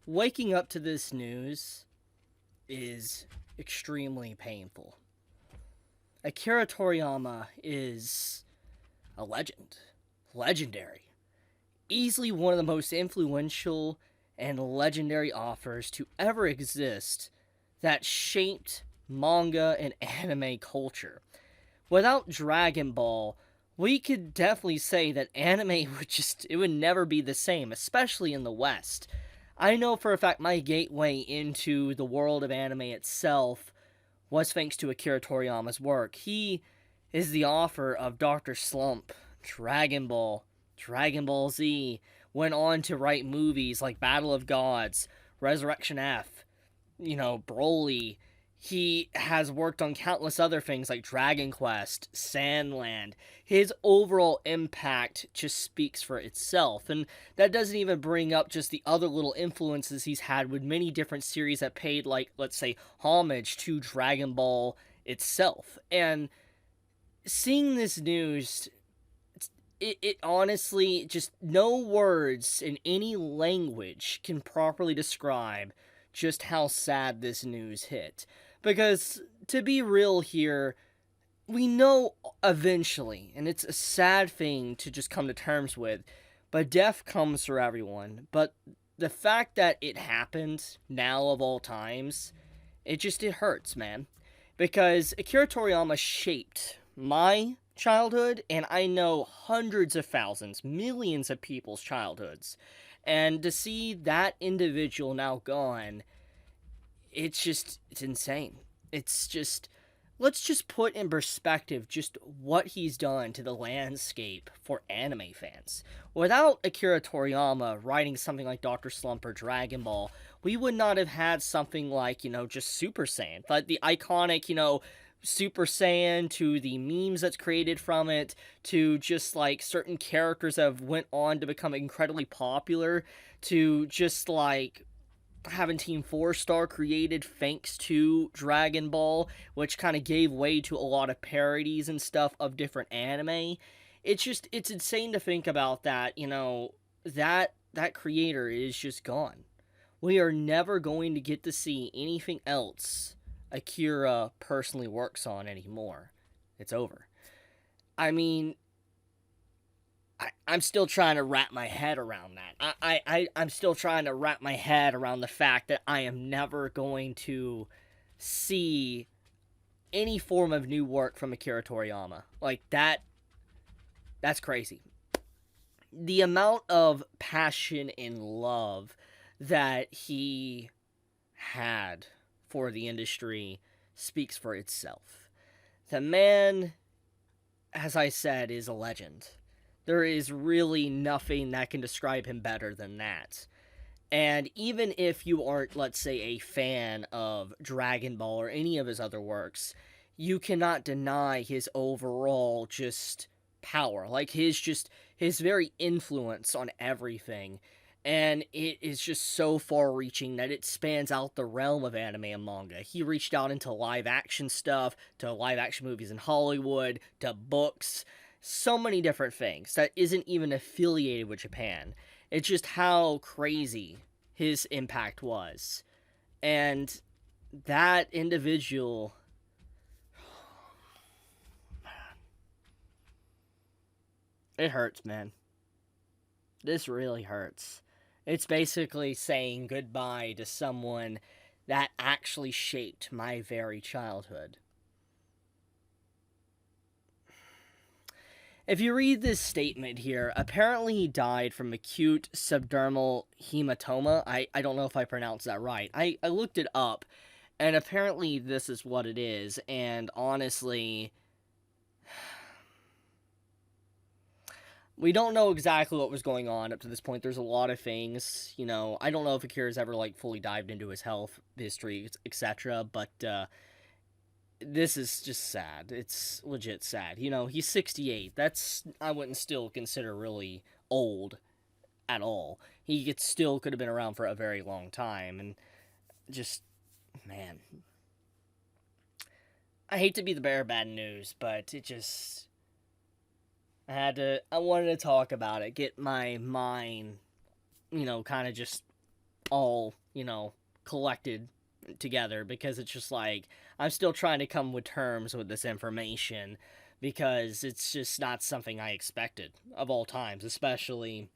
Waking up to this news is extremely painful. Akira Toriyama is a legend. Legendary. Easily one of the most influential and legendary authors to ever exist that shaped manga and anime culture. Without Dragon Ball, we could definitely say that anime it would never be the same, especially in the West. I know for a fact my gateway into the world of anime itself was thanks to Akira Toriyama's work. He is the author of Dr. Slump, Dragon Ball, Dragon Ball Z, went on to write movies like Battle of Gods, Resurrection F, Broly. He has worked on countless other things like Dragon Quest, Sandland. His overall impact just speaks for itself. And that doesn't even bring up just the other little influences he's had with many different series that paid, like, let's say, homage to Dragon Ball itself. And seeing this news, it honestly, just no words in any language can properly describe just how sad this news hit. Because, to be real here, we know eventually, and it's a sad thing to just come to terms with, but death comes for everyone. But the fact that it happened now of all times, it hurts, man. Because Akira Toriyama shaped my childhood, and I know hundreds of thousands, millions of people's childhoods. And to see that individual now gone, it's insane. Let's just put in perspective just what he's done to the landscape for anime fans. Without Akira Toriyama writing something like Dr. Slump or Dragon Ball, we would not have had something like, just Super Saiyan. Like the iconic, Super Saiyan, to the memes that's created from it, to just like certain characters that have went on to become incredibly popular, to just like having Team 4-Star created thanks to Dragon Ball, which kind of gave way to a lot of parodies and stuff of different anime. It's insane to think about that, that creator is just gone. We are never going to get to see anything else Akira personally works on anymore. It's over. I mean, I'm still trying to wrap my head around that. I'm still trying to wrap my head around the fact that I am never going to see any form of new work from Akira Toriyama. Like, that's crazy. The amount of passion and love that he had for the industry speaks for itself. The man, as I said, is a legend. There is really nothing that can describe him better than that. And even if you aren't, let's say, a fan of Dragon Ball or any of his other works, you cannot deny his overall just power. Like his very influence on everything. And it is just so far-reaching that it spans out the realm of anime and manga. He reached out into live-action stuff, to live-action movies in Hollywood, to books, so many different things that isn't even affiliated with Japan. It's just how crazy his impact was. And that individual, it hurts, man. This really hurts. It's basically saying goodbye to someone that actually shaped my very childhood. If you read this statement here, apparently he died from acute subdermal hematoma. I don't know if I pronounced that right. I looked it up, and apparently this is what it is, and honestly, we don't know exactly what was going on up to this point. There's a lot of things, I don't know if Akira's ever, fully dived into his health history, etc., but, this is just sad. It's legit sad. He's 68. I wouldn't still consider really old at all. He still could have been around for a very long time. And just, man. I hate to be the bearer of bad news, but I wanted to talk about it, get my mind, kind of just all, collected together, because it's just like I'm still trying to come with terms with this information, because it's just not something I expected of all times, especially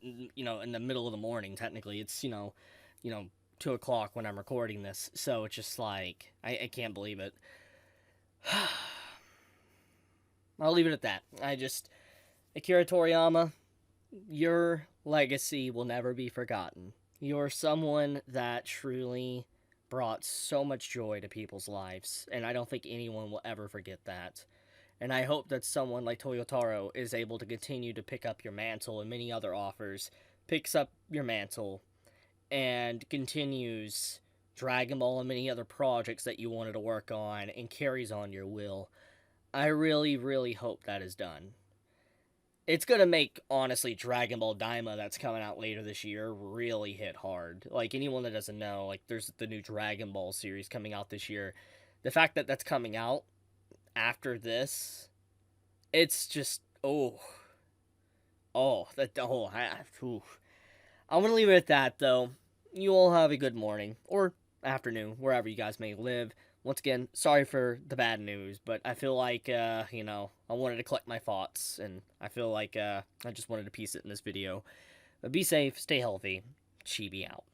in the middle of the morning. Technically, it's 2 o'clock when I'm recording this, so it's just like I can't believe it. I'll leave it at that. Akira Toriyama, your legacy will never be forgotten. You're someone that truly brought so much joy to people's lives, and I don't think anyone will ever forget that. And I hope that someone like Toyotaro is able to continue to pick up your mantle, and many other authors picks up your mantle and continues Dragon Ball and many other projects that you wanted to work on and carries on your will. I really, really hope that is done. It's gonna make, honestly, Dragon Ball Daima that's coming out later this year really hit hard. Like, anyone that doesn't know, like, there's the new Dragon Ball series coming out this year. The fact that that's coming out after this, it's just, I'm gonna leave it at that, though. You all have a good morning, or afternoon, wherever you guys may live. Once again, sorry for the bad news, but I feel like, I wanted to collect my thoughts, and I feel like, I just wanted to piece it in this video. But be safe, stay healthy, Chibi out.